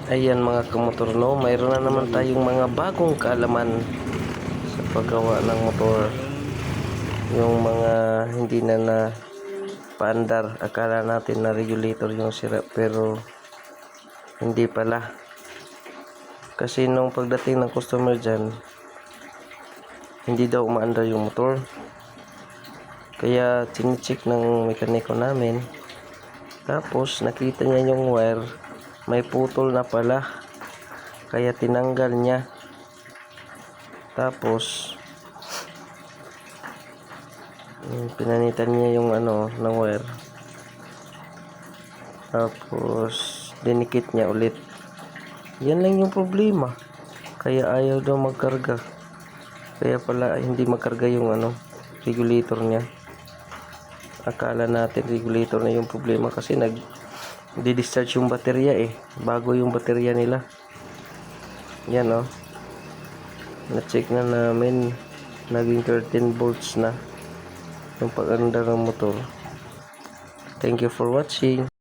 Ayan mga kamotor, no, mayroon na naman tayong mga bagong kaalaman sa paggawa ng motor. Yung mga hindi na paandar, akala natin na regulator yung sira, pero hindi pala. Kasi nung pagdating ng customer dyan, hindi daw umaandar yung motor. Kaya chine-check ng mekaniko namin, tapos nakita niya yung wire may putol na pala, kaya tinanggal niya. Tapos pinanitan niya yung ng wire, tapos dinikit niya ulit. Yan lang yung problema, kaya ayaw daw magkarga. Kaya pala hindi magkarga yung regulator niya. Akala natin regulator na yung problema kasi di-discharge yung baterya bago yung baterya nila. Yan na-check na namin, naging 13 volts na yung pag-andar ng motor. Thank you for watching.